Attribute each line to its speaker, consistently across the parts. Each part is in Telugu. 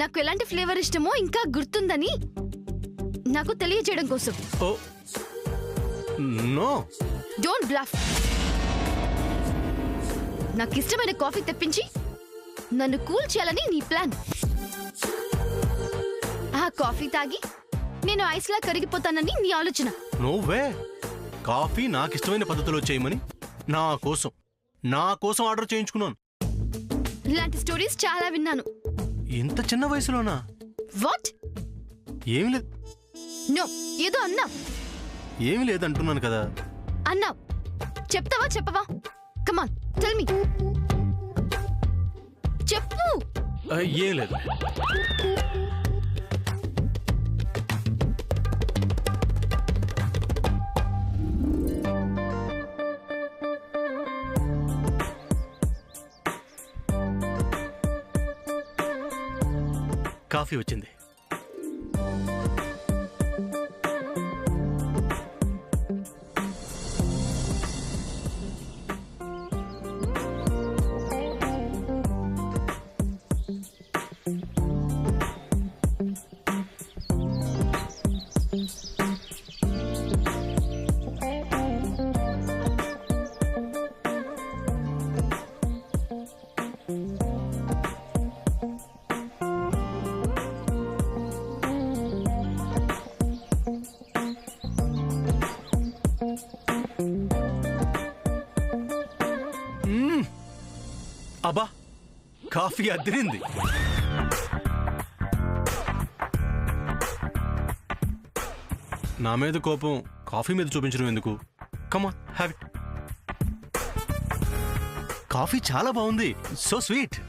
Speaker 1: నాకు ఎలాంటి ఫ్లేవర్ ఇష్టమో ఇంకా గుర్తుందని నాకు తెలియజేయడం కోసం.
Speaker 2: Oh no,
Speaker 1: don't bluff. నాకు ఇష్టమైన కాఫీ తెప్పించి నన్ను కూల్ చేయాలని నీ ప్లాన్. ఆ కాఫీ తాగి నేను ఐస్లా కరిగిపోతానని నీ ఆలోచన.
Speaker 2: No way. కాఫీ నాకు ఇష్టమైన పద్ధతిలో చేయమని నా కోసం ఆర్డర్ చేయించుకున్నాను.
Speaker 1: ఇలాంటి స్టోరీస్ చాలా విన్నాను.
Speaker 2: ఇంత చిన్న వయసులోనా?
Speaker 1: వాట్?
Speaker 2: ఏమి లేదు.
Speaker 1: నో, ఏదో అన్నా.
Speaker 2: ఏమి లేదంటున్నాను కదా.
Speaker 1: అన్నావ్, చెప్తావా చెప్పవా? Come on tell me. చెప్పు.
Speaker 2: ఏం లేదు. కాఫీ వచ్చింది. అబ్బా, కాఫీ అదిరింది. నా మీద కోపం కాఫీ మీద చూపించడం ఎందుకు? Come on, have it. Coffee చాలా బాగుంది. So sweet.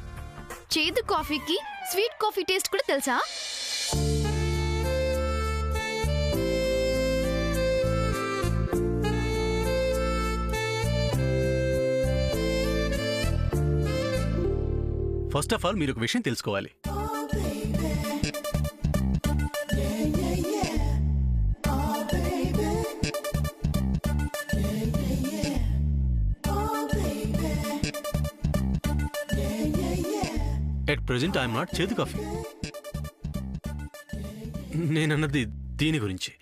Speaker 1: చేదు కాఫీకి స్వీట్ కాఫీ టేస్ట్ కూడా తెలుసా?
Speaker 2: ఫస్ట్ ఆఫ్ ఆల్ మీరు ఒక విషయం తెలుసుకోవాలి. ఎట్ ప్రెజెంట్ ఐఎమ్ నాట్ చేదు కాఫీ. నేనన్నది దీని గురించి.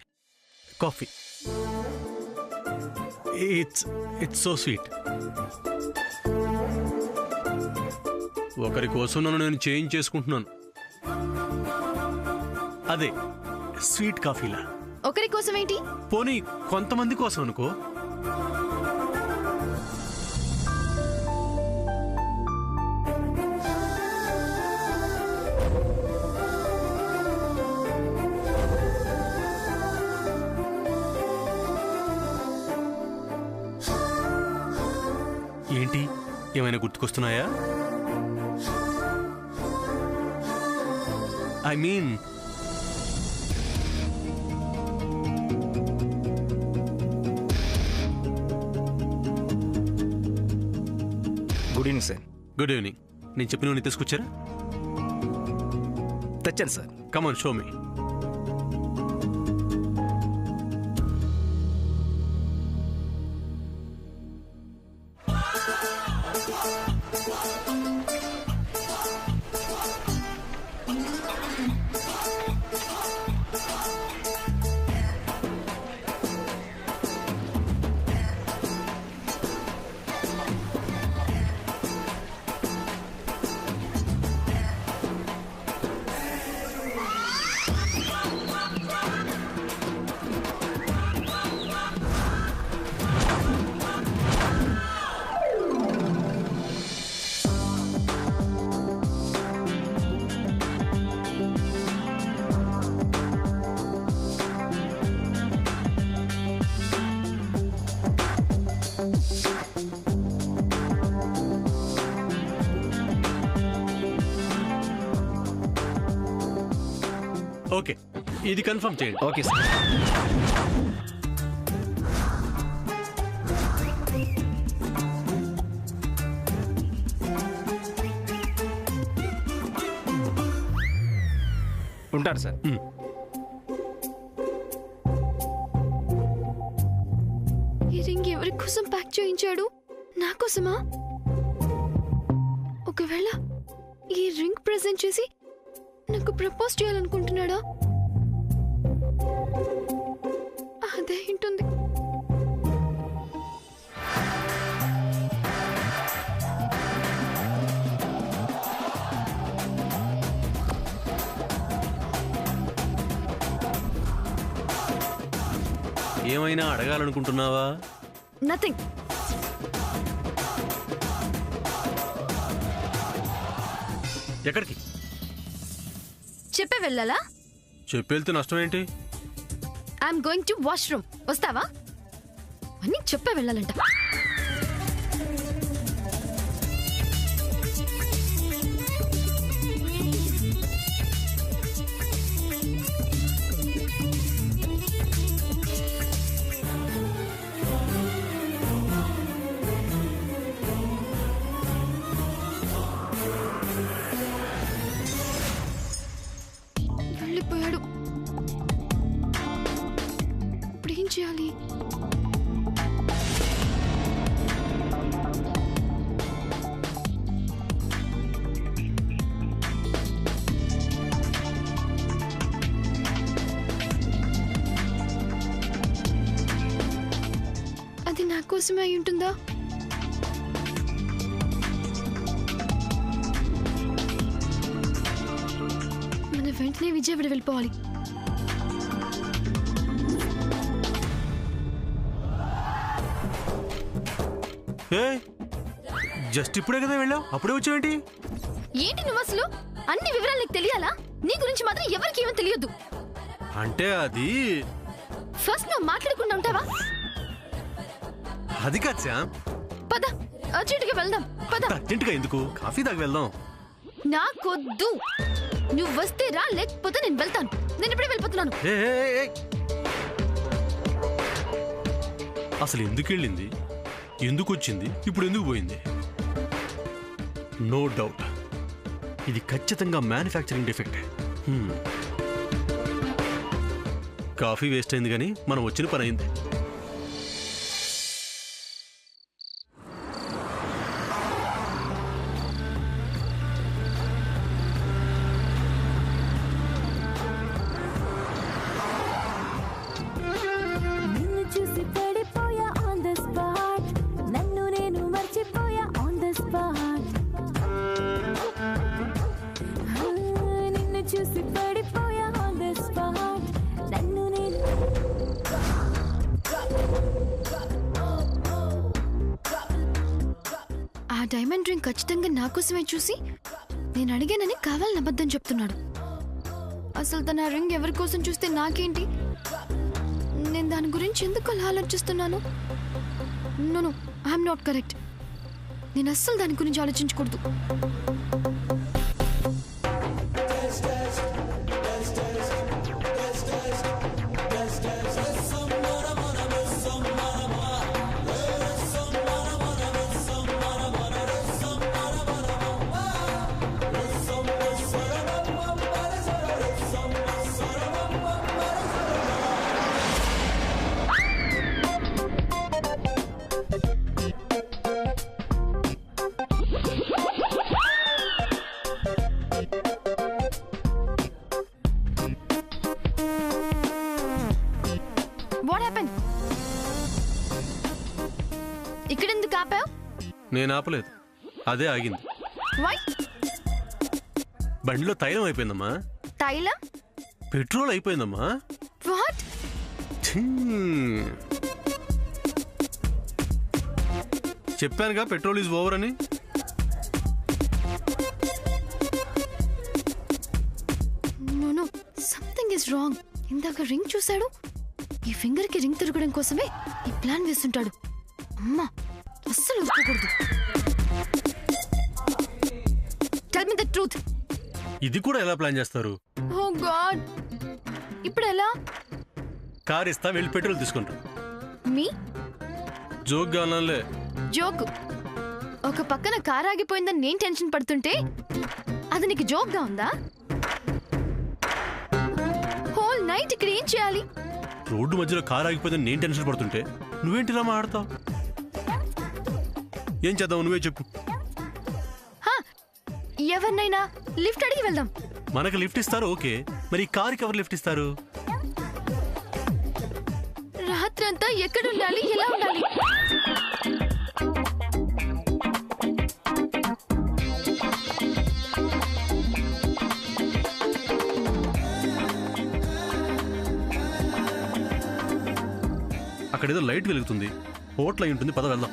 Speaker 2: Coffee it's so sweet. ఒకరి కోసం నన్ను నేను చేంజ్ చేసుకుంటున్నాను. అదే స్వీట్ కాఫీలా.
Speaker 1: ఒకరి కోసం ఏంటి?
Speaker 2: పోనీ కొంతమంది కోసం అనుకో. ఏంటి, ఏమైనా గుర్తుకొస్తున్నాయా? I mean,
Speaker 3: good evening sir.
Speaker 2: Good evening. నేను చెప్పినవన్నీ తీసుకొచ్చారా?
Speaker 3: తెచ్చాను sir.
Speaker 2: Come on, show me. Okay, ఇది కన్ఫర్మ్ చేయండి.
Speaker 3: Okay sir. ఉంటారు సార్.
Speaker 1: ఈ రింగ్ ఎవరి కోసం ప్యాక్ చేయించాడు? నా కోసమా? ఒకవేళ ఈ రింగ్ ప్రెజెంట్ చేసి నాకు ప్రపోజ్ చేయాలనుకుంటున్నాడా? అదే ఉంటుంది.
Speaker 2: ఏమైనా అడగాలనుకుంటున్నావా?
Speaker 1: నథింగ్.
Speaker 2: ఎక్కడికి
Speaker 1: చెప్పే వెళ్ళాలా?
Speaker 2: చెప్పేళ్తే నష్టం ఏంటి?
Speaker 1: I'm going to washroom. వస్తావా? అని చెప్పే వెళ్ళాలంట. వెళ్ళిపోయాడు. ఇప్పుడు ఏం చేయాలి? అది నా కోసమే అయి ఉంటుందా? మన వెంటనే విజయవాడ వెళ్ళిపోవాలి.
Speaker 2: జస్ట్ ఇప్పుడే కదా వెళ్ళావు, అప్పుడే వచ్చావేంటి?
Speaker 1: ఏంటి నువ్వు అసలు? అన్ని వివరాలు నీకు తెలియాలా? నీ గురించి మాత్రం ఎవరికి ఏమీ తెలియదు.
Speaker 2: అంటే అది
Speaker 1: ఫస్ట్ నువ్వు మాట్లాడకుండా ఉంటావా?
Speaker 2: అది కాదు శామ్.
Speaker 1: పద, అర్జెంటుగా వెళ్దాం. పద.
Speaker 2: అర్జెంటుగా ఎందుకు? కాఫీ తాగి వెళ్దాం.
Speaker 1: నాకొద్దు. నువ్వు వస్తే రా, లేకపోతే నేను వెళ్తాను. నేను ఇప్పుడే వెళ్ళిపోతున్నాను.
Speaker 2: అసలు ఎందుకు వెళ్ళింది, ఎందుకు వచ్చింది, ఇప్పుడు ఎందుకు పోయింది? నో డౌట్ ఇది ఖచ్చితంగా మ్యానుఫ్యాక్చరింగ్ డిఫెక్ట్. కాఫీ వేస్ట్ అయింది కానీ మనం వచ్చిన పని అయింది.
Speaker 1: ఆ డైమండ్ రింగ్ ఖచ్చితంగా నా కోసమే చూసి నేను అడిగానని కావాలని అబద్ధం చెప్తున్నాడు. అసలు తన రింగ్ ఎవరి కోసం చూస్తే నాకేంటి? నేను దాని గురించి ఎందుకు అలా ఆలోచిస్తున్నాను? No, I'm not correct. నేను అస్సలు దాని గురించి ఆలోచించకూడదు. ఇక్కడెందుకు ఆపావు?
Speaker 2: నేను ఆపలేదు, అదే ఆగింది.
Speaker 1: వై?
Speaker 2: బండిలో తైలం అయిపోయిందమ్మా.
Speaker 1: తైలం?
Speaker 2: పెట్రోల్ అయిపోయిందమ్మా.
Speaker 1: వాట్?
Speaker 2: చెప్పానుగా పెట్రోల్ ఈజ్ ఓవర్ అని.
Speaker 1: No, something is wrong. ఇందాక రింగ్ చూశాడు. ఈ ఫింగర్ కి రింగ్ తిరగడం కోసమే ఈ ప్లాన్ వేస్తుంటాడు. అమ్మా, అస్సలు ఊరుకోకూడదు. Tell me the truth.
Speaker 2: ఇది కూడా ఎలా ప్లాన్ చేస్తారు?
Speaker 1: ఓ గాడ్, ఇప్పుడు ఎలా?
Speaker 2: కార్ ఇస్తా, వెళ్ళి పెట్రోల్ తీసుకుంటా.
Speaker 1: మీ
Speaker 2: జోక్ గా ఉన్నానులే.
Speaker 1: జోక్? ఒక పక్కన కార్ ఆగిపోయిందని నేను టెన్షన్ పడుతుంటే అది నీకు జోక్ గా ఉందా? హోల్ నైట్ ఇక్కడ ఏం చేయాలి?
Speaker 2: రోడ్డు మధ్యలో కార్ ఆగిపోయిందని నేను టెన్షన్ పడుతుంటే నువ్వేంటి ఇలా మాట్లాడతావు? ఏం చేద్దాం, నువ్వే చెప్పు.
Speaker 1: ఎవరినైనా లిఫ్ట్ అడిగి వెళ్దాం.
Speaker 2: మనకు లిఫ్ట్ ఇస్తారు ఓకే, మరి ఈ కారుకి ఎవరు లిఫ్ట్ ఇస్తారు?
Speaker 1: రాత్రంతా ఎక్కడ ఉండాలి, ఎలా ఉండాలి?
Speaker 2: అక్కడేదో లైట్ వెలుగుతుంది, హోటల్ అయి ఉంటుంది, పద వెళ్దాం.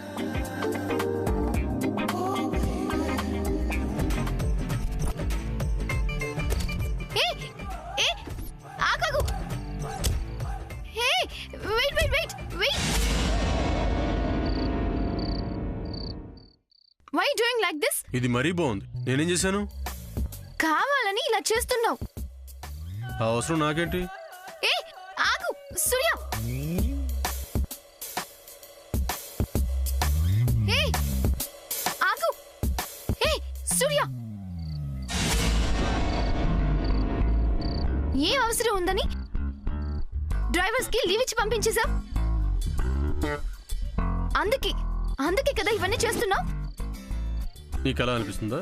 Speaker 1: Why doing like this?
Speaker 2: ఇది మరీ బాగుంది. నేనేం చేశాను?
Speaker 1: కావాలని ఇలా చేస్తున్నావు.
Speaker 2: ఆ అవసరం నాకేంటి?
Speaker 1: ఏ ఆగు సూర్య. ఏ ఆగు. ఏ సూర్య, ఏం అవసరం ఉందని డ్రైవర్స్ కి లీవ్ ఇచ్చి పంపించేశావు? అందుకే కదా ఇవన్నీ చేస్తున్నావు.
Speaker 2: నీకు అలా అనిపిస్తుందా?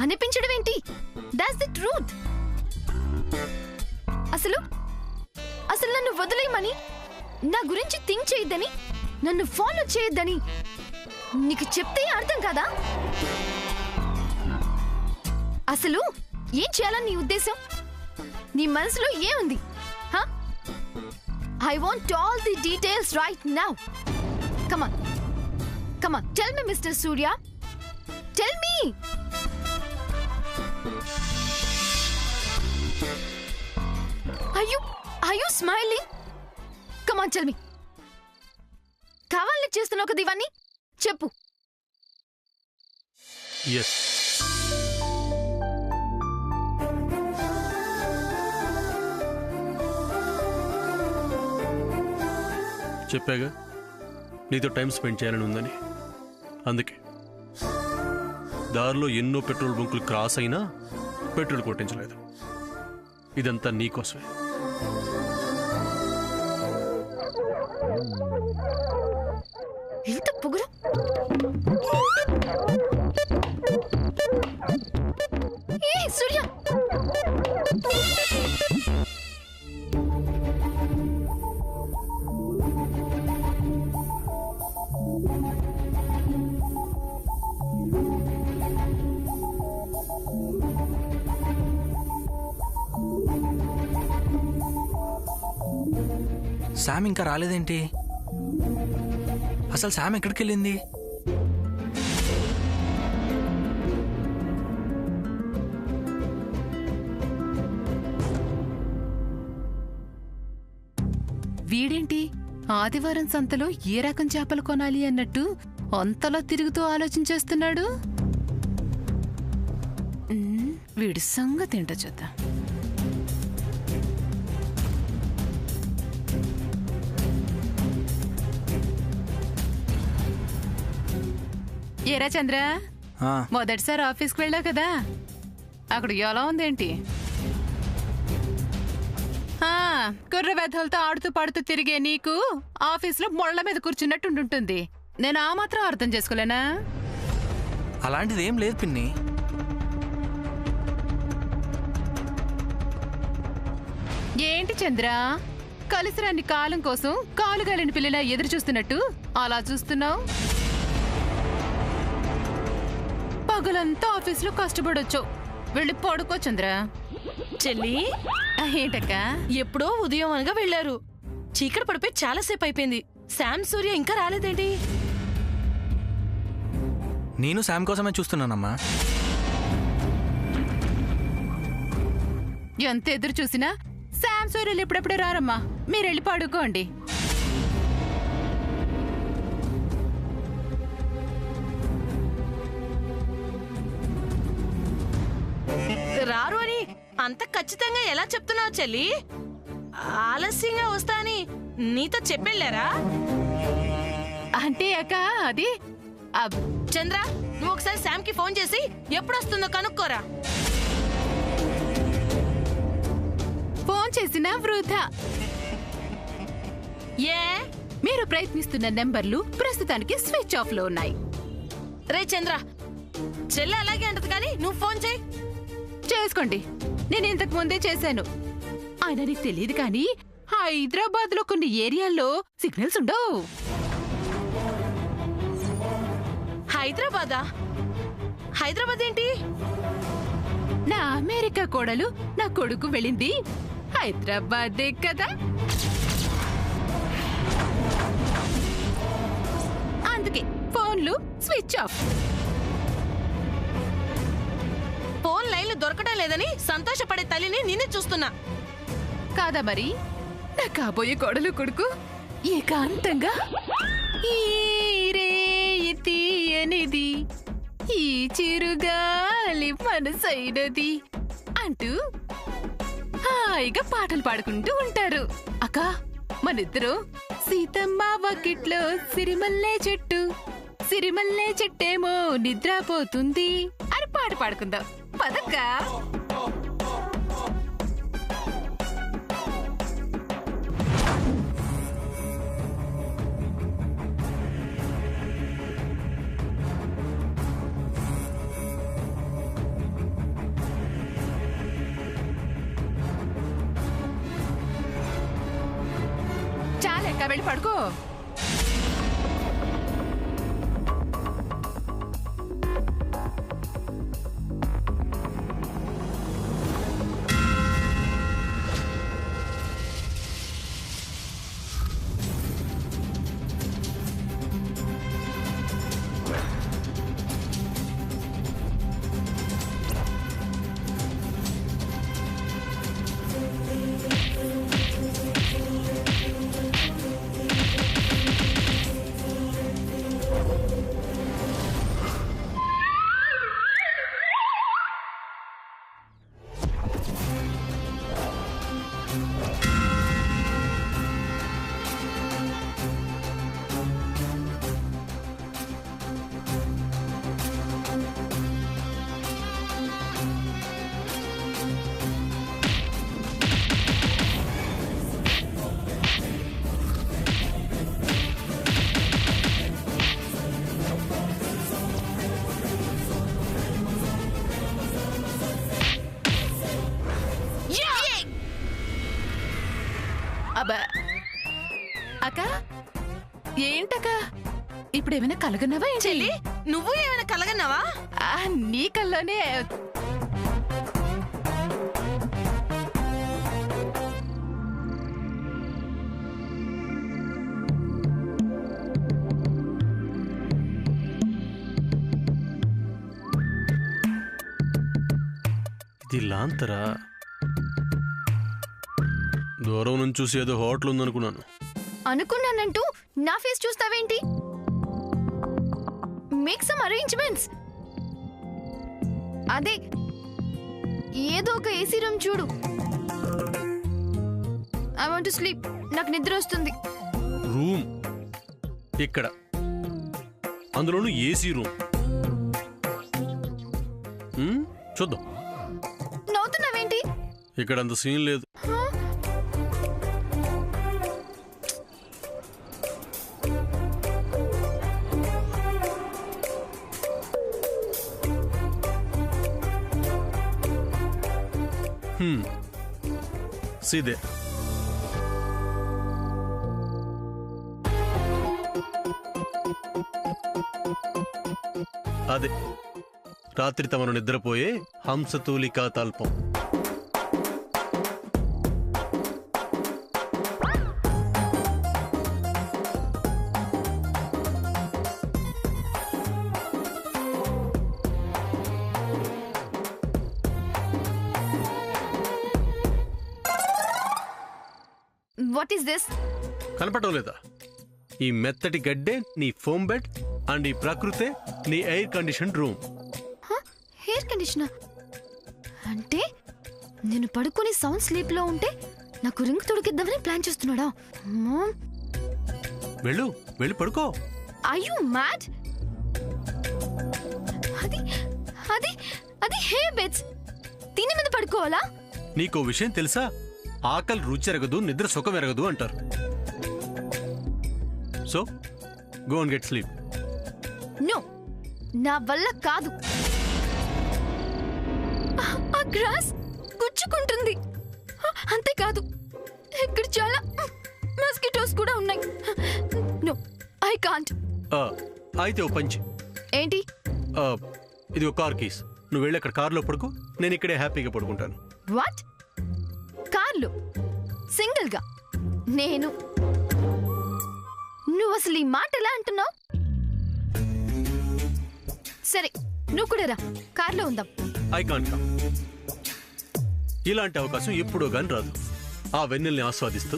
Speaker 1: అనిపించడం ఏంటి? That's the truth. అసలు నన్ను వదిలేయమని, నా గురించి థింక్ చేయొద్దని, నన్ను ఫాలో చేయొద్దని నీకు చెప్తే అర్థం కాదా? అసలు ఏం చేయాలని నీ ఉద్దేశం? నీ మనసులో ఏముంది? I want all the details right now. Come on, tell me, Mr. Surya. Tell me. Are you smiling? Come on, tell me. కావాలని చేస్తున్నావు కదా ఇవన్నీ? చెప్పు.
Speaker 2: Yes. చెప్పాగా నీతో టైం స్పెండ్ చేయాలని ఉందని. అందుకే దారిలో ఎన్నో పెట్రోల్ బంకులు క్రాస్ అయినా పెట్రోల్ కొట్టించలేదు. ఇదంతా నీకోసమే.
Speaker 1: ఎంత పొగరు! ఏ సూర్య,
Speaker 3: శామ్ ఇంకా రాలేదేంటి? అసలు శామ్ ఎక్కడికి వెళ్ళింది?
Speaker 4: వీడేంటి ఆదివారం సంతలో ఏ రకం చేపలు కొనాలి అన్నట్టు అంతలో తిరుగుతూ ఆలోచించేస్తున్నాడు. వీడి సంగతి ఏంటో చూద్దాం. ఏరా చంద్ర, మొదటిసారి ఆఫీస్కి వెళ్ళావు కదా, అక్కడ ఎలా ఉందేంటి? కుర్ర వెధలతో ఆడుతూ పాడుతూ తిరిగే నీకు ఆఫీస్లో మొళ్ల మీద కూర్చున్నట్టుంటుంది. నేను ఆ మాత్రం అర్థం చేసుకోలేనా?
Speaker 3: అలాంటిది ఏం లేదు పిన్ని.
Speaker 4: ఏంటి చంద్ర, కలిసిరాని కాలం కోసం కాలుగాలిని పిల్లలా ఎదురు చూస్తున్నట్టు అలా చూస్తున్నావు? పగలంతా ఆఫీసులో కష్టపడొచ్చు, వెళ్ళి పడుకో చంద్ర.
Speaker 5: చెల్లి,
Speaker 4: ఏంటక్క?
Speaker 5: ఎప్పుడో ఉదయం అనగా వెళ్లారు. చీకటి పడిపోయి చాలాసేపు అయిపోయింది. శామ్ సూర్య ఇంకా రాలేదేంటి?
Speaker 3: నేను శామ్ కోసమే చూస్తున్నానమ్మా.
Speaker 4: ఎంత ఎదురు చూసినా శామ్ సూర్యులు ఎప్పుడెప్పుడే రారమ్మా. మీరెళ్ళి పడుకోండి.
Speaker 5: రారు అని అంత ఖచ్చితంగా ఎలా చెప్తున్నావు చెల్లి? ఆలస్యంగా వస్తా అని నీతో చెప్పెళ్ళారా?
Speaker 4: అంటే అక్క అది
Speaker 5: చంద్ర, నువ్వు ఒకసారి శామ్ కి ఫోన్ చేసి ఎప్పుడు వస్తుందో కనుక్కోరా.
Speaker 4: ఫోన్ చేసినా వృధా.
Speaker 5: ఏ?
Speaker 4: మీరు ప్రయత్నిస్తున్న నెంబర్లు ప్రస్తుతానికి స్విచ్ ఆఫ్ లో ఉన్నాయి.
Speaker 5: రే చంద్ర, చెల్లి అలాగే అంటది కానీ నువ్వు ఫోన్ చేయి.
Speaker 4: చేసుకోండి, నేను ఇంతకు ముందే చేశాను. ఆయన నీకు తెలియదు కానీ హైదరాబాద్ లో కొన్ని ఏరియాల్లో సిగ్నల్స్ ఉండవు.
Speaker 5: హైదరాబాదా? హైదరాబాద్ ఏంటి?
Speaker 4: నా అమెరికా కోడలు నా కొడుకు వెళ్ళింది హైదరాబాదే కదా. అందుకే ఫోన్లు స్విచ్ ఆఫ్.
Speaker 5: ఫోన్ లైన్లు దొరకడం లేదని సంతోషపడే తల్లిని నిన్నే చూస్తున్నా.
Speaker 4: కాదా మరి? నా కాబోయే కోడలు కొడుకు ఏకాంతంగా ఈ రేయి తీయనిది, ఈ చిరుగాలి మనసైనది అంటూ హాయిగా పాటలు పాడుకుంటూ ఉంటారు. అక్క, మనిద్దరు సీతమ్మ వాకిట్లో సిరిమల్లె చెట్టు, సిరిమల్లె చెట్టేమో నిద్రపోతుంది అని పాట పాడుకుందాం పదక్క. చాలెక్క, వెళ్ళి పడుకో. అబ్బా అక్క, ఏంటక్క ఇప్పుడు ఏమైనా కలగన్నావా ఏంటి?
Speaker 5: చెల్లి, నువ్వు ఏమైనా కలగన్నావా?
Speaker 4: నీ కల్లోనే.
Speaker 2: ఇది లాంతరా? దూరం నుంచి చూసి ఏదో హోటల్ ఉందనుకున్నాను.
Speaker 1: అనుకున్నానంటూ నా ఫేస్ చూస్తావేంటి? Make some arrangements. అదే ఏదో ఒక ఏసీ రూమ్ చూడు. I want to sleep. నాకు నిద్ర వస్తుంది.
Speaker 2: రూమ్ ఇక్కడ, అందులోనూ ఏసీ రూమ్. చూద్దాం.
Speaker 1: నవ్వుతున్నావేంటి?
Speaker 2: ఇక్కడ అంత సీన్ లేదు. See there. అదే రాత్రి తమను నిద్రపోయే హంసతూలికా తల్పం.
Speaker 1: What is this?
Speaker 2: కనపడటం లేదా? ఈ మెత్తటి గడ్డే నీ ఫోమ్ బెడ్ అండ్ ఈ ప్రకృతే నీ air condition room.
Speaker 1: Hair conditioner అంటే నేను పడుకొని సౌండ్ స్లీప్ లో ఉంటే నాకు రింగ్ తొడికిద్దామని ప్లాన్ చేస్తున్నాడా?
Speaker 2: వెళ్ళు, వెళ్ళి పడుకో.
Speaker 1: Are you mad? అది అది అది హెయిర్ బెడ్స్. దీని మీద పడుకోవాలా?
Speaker 2: నీకో విషయం తెలుసా? ఆకలి రుచి ఎరగదు, నిద్ర సుఖం ఎరగదు అంటారు. So go and get sleep.
Speaker 1: No, నా వల్ల కాదు. ఆ గ్రాస్ గుచ్చుకుంటుంది. అంతేకాదు ఇక్కడ చాలా మస్కిటోస్ కూడా ఉన్నాయి. No, I can't.
Speaker 2: అయితే ఓ పంచి.
Speaker 1: ఏంటి?
Speaker 2: ఇది ఒక కార్ కీస్. నువ్వు వెళ్ళి అక్కడ కార్లో పడుకో, నేను ఇక్కడే హ్యాపీగా పడుకుంటాను.
Speaker 1: వాట్? కార్లు సింగిల్ గా? నేను నువ్వు అసలు ఈ మాట ఎలా అంటున్నావు? సరే, నువ్వు కూడా రా, కార్లో ఉందాం.
Speaker 2: I can't come. ఇలాంటి అవకాశం ఎప్పుడో గాని రాదు. ఆ వెన్నెల్ని ఆస్వాదిస్తూ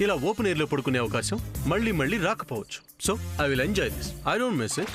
Speaker 2: ఇలా ఓపెన్ ఎయిర్ లో పడుకునే అవకాశం మళ్ళీ మళ్ళీ రాకపోవచ్చు. So I will enjoy this. I don't miss it.